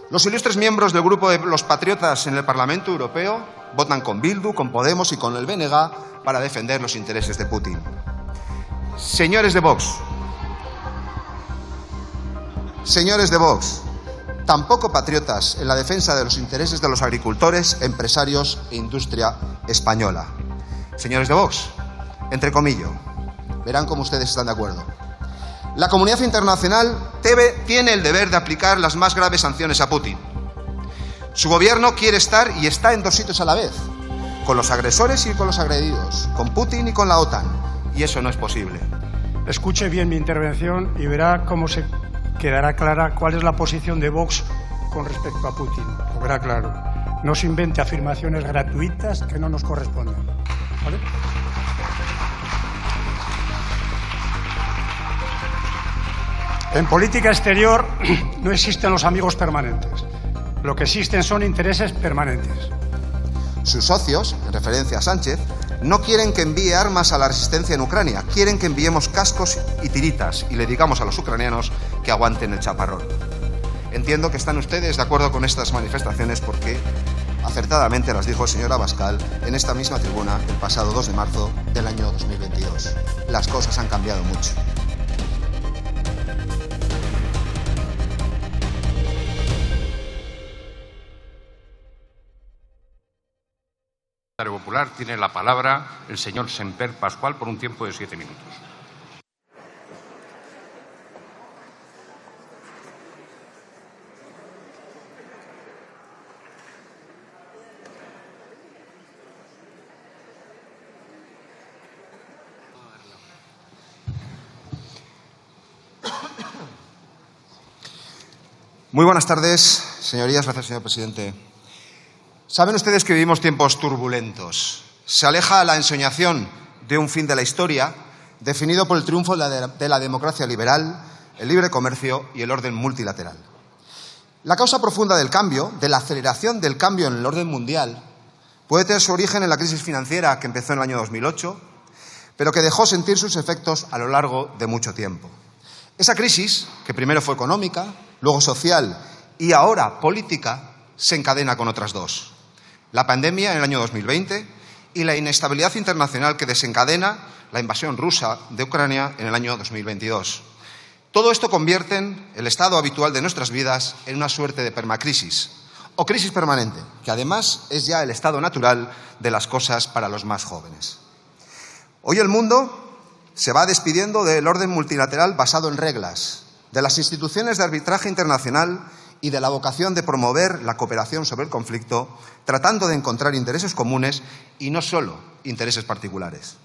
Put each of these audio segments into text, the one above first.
Los ilustres miembros del grupo de los patriotas en el Parlamento Europeo votan con Bildu, con Podemos y con el BNG para defender los intereses de Putin. Señores de Vox, tampoco patriotas en la defensa de los intereses de los agricultores, empresarios e industria española. Señores de Vox, entrecomillo, verán cómo ustedes están de acuerdo. La comunidad internacional tiene el deber de aplicar las más graves sanciones a Putin. Su gobierno quiere estar y está en dos sitios a la vez, con los agresores y con los agredidos, con Putin y con la OTAN, y eso no es posible. Escuche bien mi intervención y verá cómo se quedará clara cuál es la posición de Vox con respecto a Putin. Lo verá claro. No se invente afirmaciones gratuitas que no nos corresponden. ¿Vale? En política exterior no existen los amigos permanentes. Lo que existen son intereses permanentes. Sus socios, en referencia a Sánchez, no quieren que envíe armas a la resistencia en Ucrania. Quieren que enviemos cascos y tiritas y le digamos a los ucranianos que aguanten el chaparrón. Entiendo que están ustedes de acuerdo con estas manifestaciones porque acertadamente las dijo el señor Abascal en esta misma tribuna el pasado 2 de marzo del año 2022. Las cosas han cambiado mucho. Popular tiene la palabra el señor Semper Pascual por un tiempo de 7 minutos. Muy buenas tardes, señorías. Gracias, señor presidente. Saben ustedes que vivimos tiempos turbulentos. Se aleja la ensoñación de un fin de la historia definido por el triunfo de la democracia liberal, el libre comercio y el orden multilateral. La causa profunda del cambio, de la aceleración del cambio en el orden mundial, puede tener su origen en la crisis financiera que empezó en el año 2008, pero que dejó sentir sus efectos a lo largo de mucho tiempo. Esa crisis, que primero fue económica, luego social y ahora política, se encadena con otras dos. La pandemia en el año 2020 y la inestabilidad internacional que desencadena la invasión rusa de Ucrania en el año 2022. Todo esto convierte el estado habitual de nuestras vidas en una suerte de permacrisis o crisis permanente, que además es ya el estado natural de las cosas para los más jóvenes. Hoy el mundo se va despidiendo del orden multilateral basado en reglas, de las instituciones de arbitraje internacional y de la vocación de promover la cooperación sobre el conflicto, tratando de encontrar intereses comunes y no solo intereses particulares.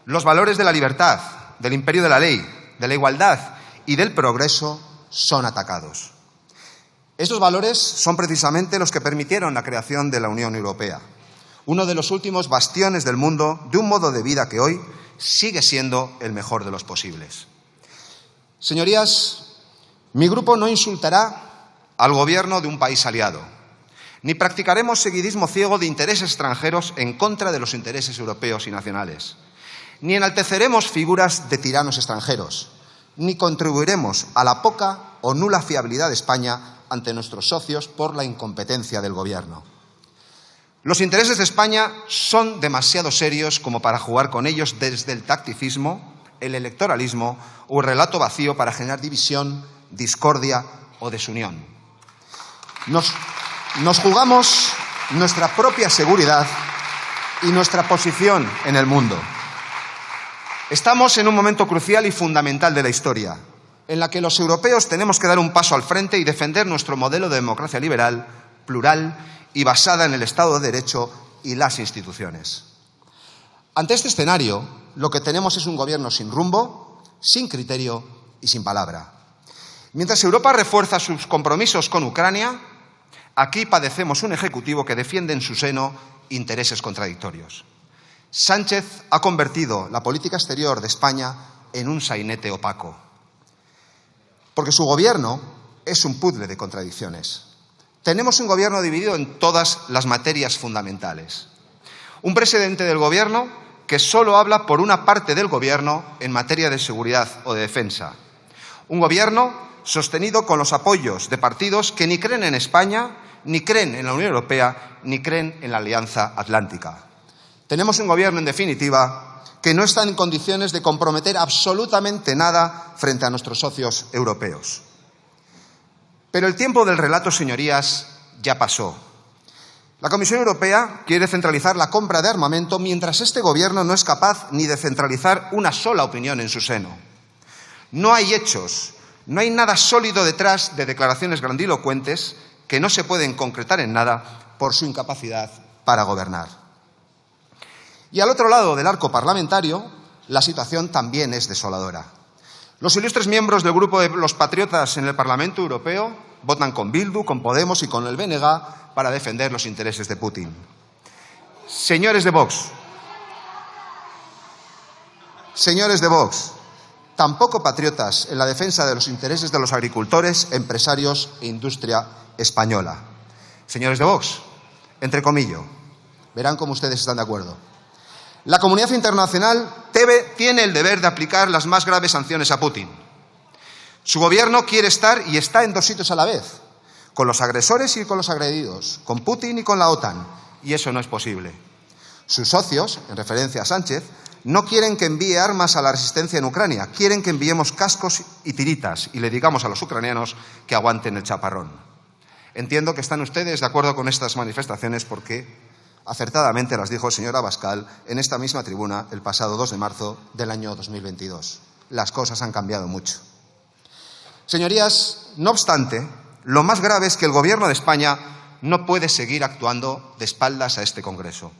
Los valores de la libertad, del imperio de la ley, de la igualdad y del progreso son atacados. Estos valores son precisamente los que permitieron la creación de la Unión Europea, uno de los últimos bastiones del mundo de un modo de vida que hoy sigue siendo el mejor de los posibles. Señorías, mi grupo no insultará al gobierno de un país aliado, ni practicaremos seguidismo ciego de intereses extranjeros en contra de los intereses europeos y nacionales, ni enalteceremos figuras de tiranos extranjeros, ni contribuiremos a la poca o nula fiabilidad de España ante nuestros socios por la incompetencia del gobierno. Los intereses de España son demasiado serios como para jugar con ellos desde el tacticismo, el electoralismo o el relato vacío para generar división, discordia o desunión. Nos jugamos nuestra propia seguridad y nuestra posición en el mundo. Estamos en un momento crucial y fundamental de la historia, en la que los europeos tenemos que dar un paso al frente y defender nuestro modelo de democracia liberal, plural y basada en el Estado de Derecho y las instituciones. Ante este escenario, lo que tenemos es un gobierno sin rumbo, sin criterio y sin palabra. Mientras Europa refuerza sus compromisos con Ucrania, aquí padecemos un ejecutivo que defiende en su seno intereses contradictorios. Sánchez ha convertido la política exterior de España en un sainete opaco, porque su gobierno es un puzzle de contradicciones. Tenemos un gobierno dividido en todas las materias fundamentales. Un presidente del gobierno que solo habla por una parte del gobierno en materia de seguridad o de defensa. Un gobierno sostenido con los apoyos de partidos que ni creen en España, ni creen en la Unión Europea, ni creen en la Alianza Atlántica. Tenemos un gobierno, en definitiva, que no está en condiciones de comprometer absolutamente nada frente a nuestros socios europeos. Pero el tiempo del relato, señorías, ya pasó. La Comisión Europea quiere centralizar la compra de armamento mientras este gobierno no es capaz ni de centralizar una sola opinión en su seno. No hay hechos, no hay nada sólido detrás de declaraciones grandilocuentes que no se pueden concretar en nada por su incapacidad para gobernar. Y al otro lado del arco parlamentario, la situación también es desoladora. Los ilustres miembros del grupo de los patriotas en el Parlamento Europeo votan con Bildu, con Podemos y con el BNG para defender los intereses de Putin. Señores de Vox, tampoco patriotas en la defensa de los intereses de los agricultores, empresarios e industria española. Señores de Vox, entrecomillo, verán cómo ustedes están de acuerdo. La comunidad internacional tiene el deber de aplicar las más graves sanciones a Putin. Su gobierno quiere estar y está en dos sitios a la vez, con los agresores y con los agredidos, con Putin y con la OTAN, y eso no es posible. Sus socios, en referencia a Sánchez, no quieren que envíe armas a la resistencia en Ucrania, quieren que enviemos cascos y tiritas y le digamos a los ucranianos que aguanten el chaparrón. Entiendo que están ustedes de acuerdo con estas manifestaciones porque acertadamente las dijo el señor Abascal en esta misma tribuna el pasado 2 de marzo del año 2022. Las cosas han cambiado mucho. Señorías, no obstante, lo más grave es que el Gobierno de España no puede seguir actuando de espaldas a este Congreso.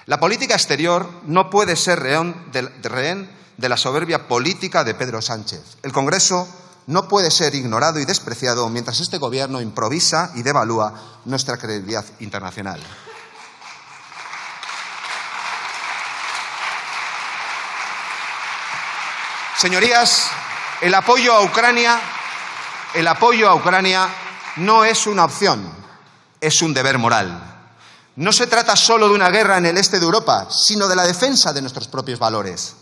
La política exterior no puede ser rehén de la soberbia política de Pedro Sánchez. El Congreso no puede ser ignorado y despreciado mientras este Gobierno improvisa y devalúa nuestra credibilidad internacional. Señorías, el apoyo a Ucrania no es una opción, es un deber moral. No se trata solo de una guerra en el este de Europa, sino de la defensa de nuestros propios valores.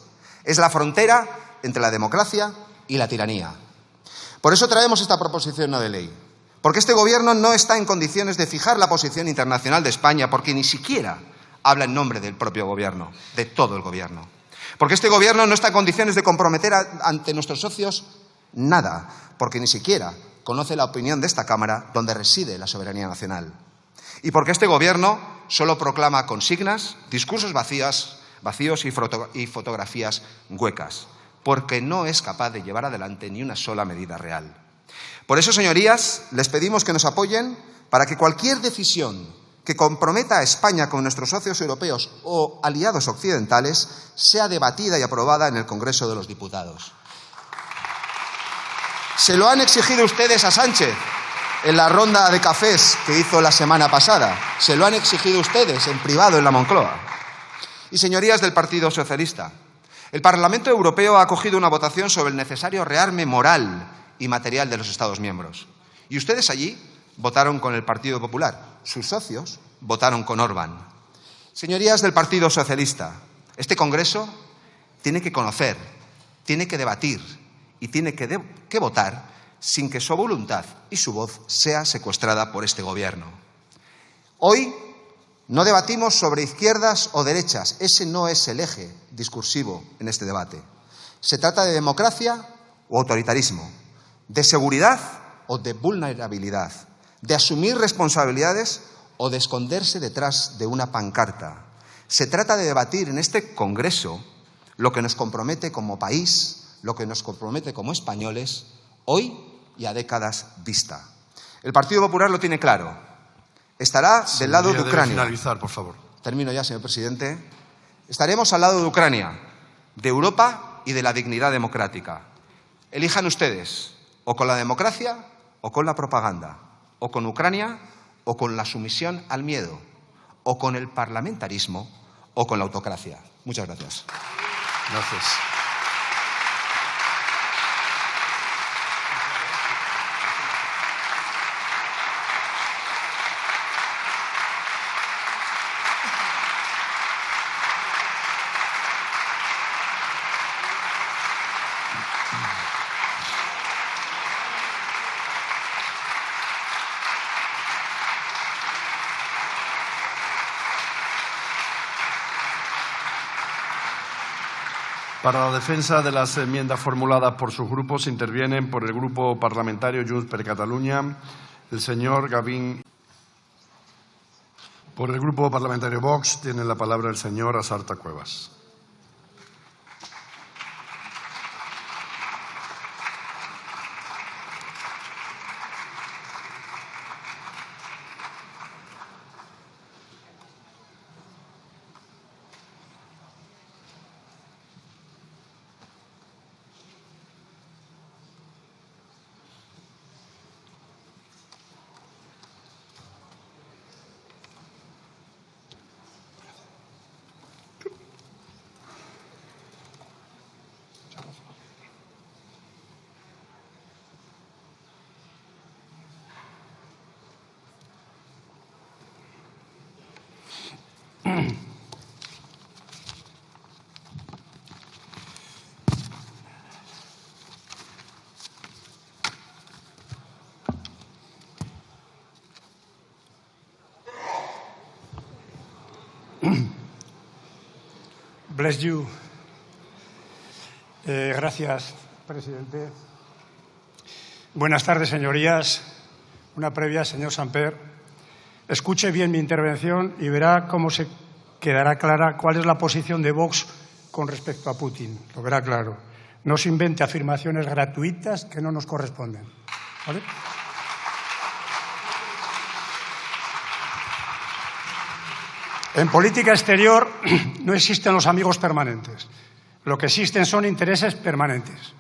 Es la frontera entre la democracia y la tiranía. Por eso traemos esta proposición no de ley, porque este Gobierno no está en condiciones de fijar la posición internacional de España, porque ni siquiera habla en nombre del propio Gobierno, de todo el Gobierno. Porque este Gobierno no está en condiciones de comprometer ante nuestros socios nada, porque ni siquiera conoce la opinión de esta Cámara donde reside la soberanía nacional. Y porque este Gobierno solo proclama consignas, discursos vacíos y fotografías huecas, porque no es capaz de llevar adelante ni una sola medida real. Por eso, señorías, les pedimos que nos apoyen para que cualquier decisión que comprometa a España con nuestros socios europeos o aliados occidentales sea debatida y aprobada en el Congreso de los Diputados. Se lo han exigido ustedes a Sánchez en la ronda de cafés que hizo la semana pasada. Se lo han exigido ustedes en privado en la Moncloa. Y señorías del Partido Socialista, el Parlamento Europeo ha acogido una votación sobre el necesario rearme moral y material de los Estados miembros. Y ustedes allí votaron con el Partido Popular. Sus socios votaron con Orbán. Señorías del Partido Socialista, este Congreso tiene que conocer, tiene que debatir y tiene que votar sin que su voluntad y su voz sea secuestrada por este Gobierno. Hoy no debatimos sobre izquierdas o derechas. Ese no es el eje discursivo en este debate. Se trata de democracia o autoritarismo, de seguridad o de vulnerabilidad, de asumir responsabilidades o de esconderse detrás de una pancarta. Se trata de debatir en este Congreso lo que nos compromete como país, lo que nos compromete como españoles, hoy y a décadas vista. El Partido Popular lo tiene claro. Estará del lado de Ucrania. Finalizar, por favor. Termino ya, señor presidente. Estaremos al lado de Ucrania, de Europa y de la dignidad democrática. Elijan ustedes, o con la democracia o con la propaganda, o con Ucrania o con la sumisión al miedo, o con el parlamentarismo o con la autocracia. Muchas gracias. Gracias. Para la defensa de las enmiendas formuladas por sus grupos intervienen por el Grupo Parlamentario Junts per Catalunya el señor Gavín. Por el Grupo Parlamentario Vox tiene la palabra el señor Asarta Cuevas. Bless you. Gracias, presidente. Buenas tardes, señorías. Una previa, señor Samper. Escuche bien mi intervención y verá cómo se quedará clara cuál es la posición de Vox con respecto a Putin. Lo verá claro. No se invente afirmaciones gratuitas que no nos corresponden. ¿Vale? En política exterior no existen los amigos permanentes. Lo que existen son intereses permanentes.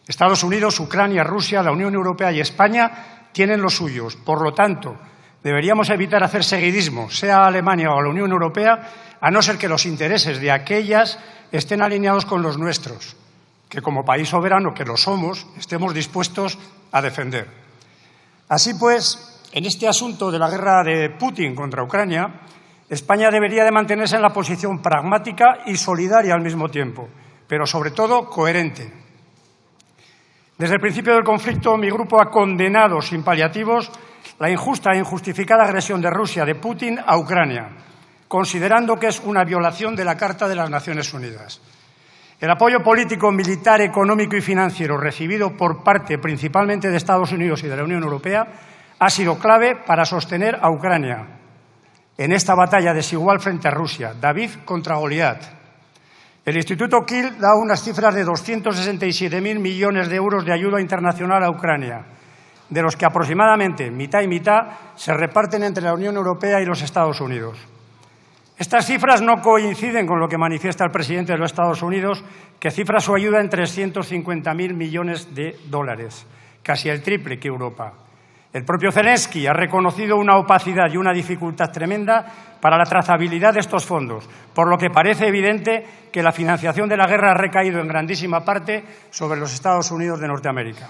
Estados Unidos, Ucrania, Rusia, la Unión Europea y España tienen los suyos. Por lo tanto, deberíamos evitar hacer seguidismo, sea a Alemania o a la Unión Europea, a no ser que los intereses de aquellas estén alineados con los nuestros, que como país soberano, que lo somos, estemos dispuestos a defender. Así pues, en este asunto de la guerra de Putin contra Ucrania, España debería de mantenerse en la posición pragmática y solidaria al mismo tiempo, pero sobre todo coherente. Desde el principio del conflicto, mi grupo ha condenado sin paliativos la injusta e injustificada agresión de Rusia, de Putin, a Ucrania, considerando que es una violación de la Carta de las Naciones Unidas. El apoyo político, militar, económico y financiero recibido por parte principalmente de Estados Unidos y de la Unión Europea ha sido clave para sostener a Ucrania en esta batalla desigual frente a Rusia, David contra Goliat. El Instituto Kiel da unas cifras de 267.000 millones de euros de ayuda internacional a Ucrania, de los que aproximadamente mitad y mitad se reparten entre la Unión Europea y los Estados Unidos. Estas cifras no coinciden con lo que manifiesta el presidente de los Estados Unidos, que cifra su ayuda en 350.000 millones de dólares, casi el triple que Europa. El propio Zelensky ha reconocido una opacidad y una dificultad tremenda para la trazabilidad de estos fondos, por lo que parece evidente que la financiación de la guerra ha recaído en grandísima parte sobre los Estados Unidos de Norteamérica.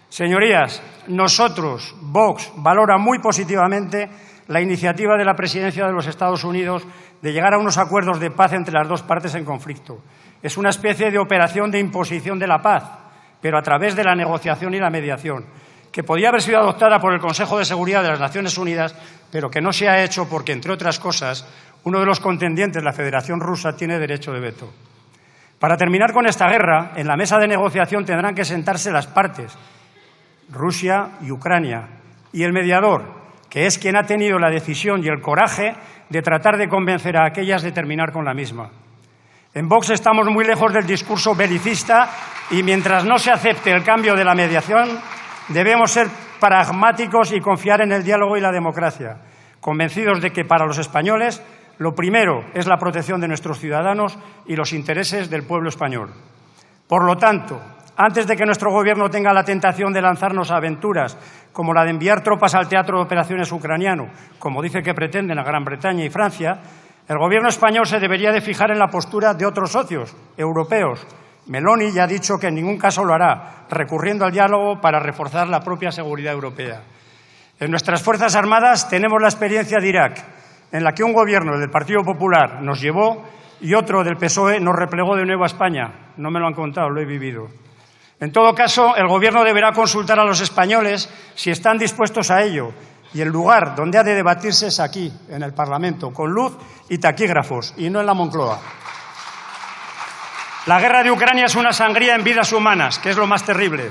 Señorías, nosotros, Vox, valora muy positivamente la iniciativa de la Presidencia de los Estados Unidos de llegar a unos acuerdos de paz entre las dos partes en conflicto. Es una especie de operación de imposición de la paz, pero a través de la negociación y la mediación, que podía haber sido adoptada por el Consejo de Seguridad de las Naciones Unidas, pero que no se ha hecho porque, entre otras cosas, uno de los contendientes, la Federación Rusa, tiene derecho de veto. Para terminar con esta guerra, en la mesa de negociación tendrán que sentarse las partes, Rusia y Ucrania, y el mediador, que es quien ha tenido la decisión y el coraje de tratar de convencer a aquellas de terminar con la misma. En Vox estamos muy lejos del discurso belicista y mientras no se acepte el cambio de la mediación, debemos ser pragmáticos y confiar en el diálogo y la democracia, convencidos de que para los españoles lo primero es la protección de nuestros ciudadanos y los intereses del pueblo español. Por lo tanto, antes de que nuestro Gobierno tenga la tentación de lanzarnos a aventuras como la de enviar tropas al teatro de operaciones ucraniano, como dice que pretenden a Gran Bretaña y Francia, el Gobierno español se debería de fijar en la postura de otros socios europeos. Meloni ya ha dicho que en ningún caso lo hará, recurriendo al diálogo para reforzar la propia seguridad europea. En nuestras Fuerzas Armadas tenemos la experiencia de Irak, en la que un gobierno del Partido Popular nos llevó y otro del PSOE nos replegó de nuevo a España. No me lo han contado, lo he vivido. En todo caso, el Gobierno deberá consultar a los españoles si están dispuestos a ello, y el lugar donde ha de debatirse es aquí, en el Parlamento, con luz y taquígrafos, y no en la Moncloa. La guerra de Ucrania es una sangría en vidas humanas, que es lo más terrible.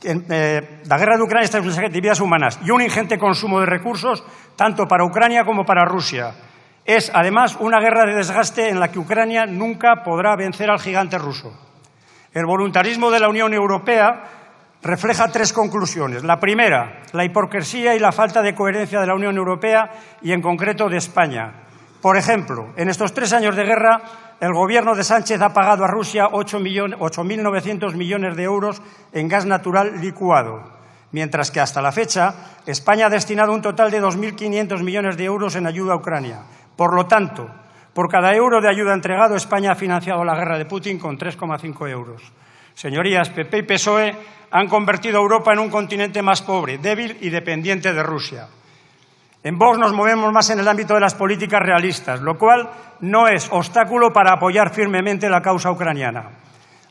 La guerra de Ucrania está en una sangría de vidas humanas y un ingente consumo de recursos, tanto para Ucrania como para Rusia. Es, además, una guerra de desgaste en la que Ucrania nunca podrá vencer al gigante ruso. El voluntarismo de la Unión Europea refleja tres conclusiones. La primera, la hipocresía y la falta de coherencia de la Unión Europea y, en concreto, de España. Por ejemplo, en estos 3 años de guerra, el Gobierno de Sánchez ha pagado a Rusia 8.900 millones de euros en gas natural licuado, mientras que hasta la fecha España ha destinado un total de 2.500 millones de euros en ayuda a Ucrania. Por lo tanto, por cada euro de ayuda entregado, España ha financiado la guerra de Putin con 3,5 euros. Señorías, PP y PSOE han convertido a Europa en un continente más pobre, débil y dependiente de Rusia. En Vox nos movemos más en el ámbito de las políticas realistas, lo cual no es obstáculo para apoyar firmemente la causa ucraniana.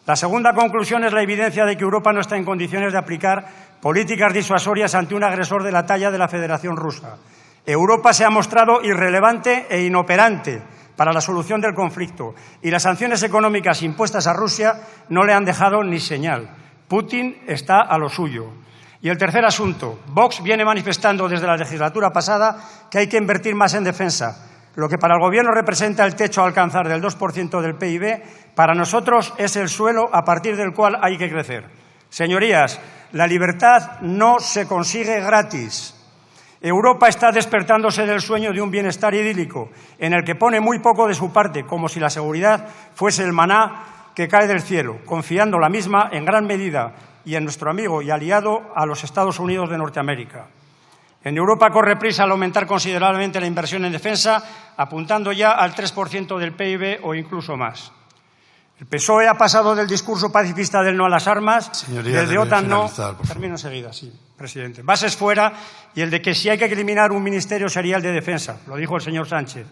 La segunda conclusión es la evidencia de que Europa no está en condiciones de aplicar políticas disuasorias ante un agresor de la talla de la Federación Rusa. Europa se ha mostrado irrelevante e inoperante para la solución del conflicto y las sanciones económicas impuestas a Rusia no le han dejado ni señal. Putin está a lo suyo. Y el tercer asunto, Vox viene manifestando desde la legislatura pasada que hay que invertir más en defensa. Lo que para el Gobierno representa el techo a alcanzar del 2% del PIB, para nosotros es el suelo a partir del cual hay que crecer. Señorías, la libertad no se consigue gratis. Europa está despertándose del sueño de un bienestar idílico, en el que pone muy poco de su parte, como si la seguridad fuese el maná que cae del cielo, confiando la misma en gran medida y en nuestro amigo y aliado a los Estados Unidos de Norteamérica. En Europa corre prisa al aumentar considerablemente la inversión en defensa, apuntando ya al 3% del PIB o incluso más. El PSOE ha pasado del discurso pacifista del no a las armas, del de OTAN no, termino enseguida, sí, presidente, bases fuera, y el de que si hay que eliminar un ministerio sería el de defensa, lo dijo el señor Sánchez.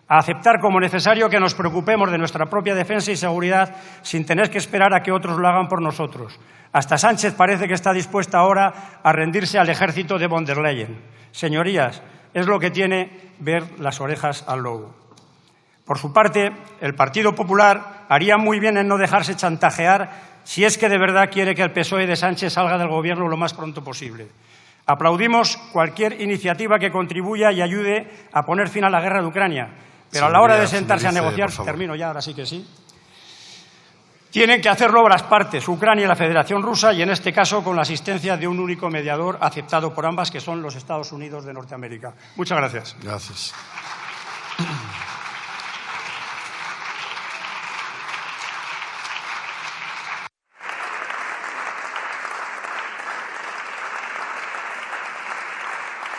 A aceptar como necesario que nos preocupemos de nuestra propia defensa y seguridad sin tener que esperar a que otros lo hagan por nosotros. Hasta Sánchez parece que está dispuesta ahora a rendirse al ejército de von der Leyen. Señorías, es lo que tiene ver las orejas al lobo. Por su parte, el Partido Popular haría muy bien en no dejarse chantajear si es que de verdad quiere que el PSOE de Sánchez salga del Gobierno lo más pronto posible. Aplaudimos cualquier iniciativa que contribuya y ayude a poner fin a la guerra de Ucrania, pero a la hora de sentarse a negociar, termino ya, ahora sí que sí, tienen que hacerlo las partes, Ucrania y la Federación Rusa, y en este caso con la asistencia de un único mediador aceptado por ambas, que son los Estados Unidos de Norteamérica. Muchas gracias. Gracias.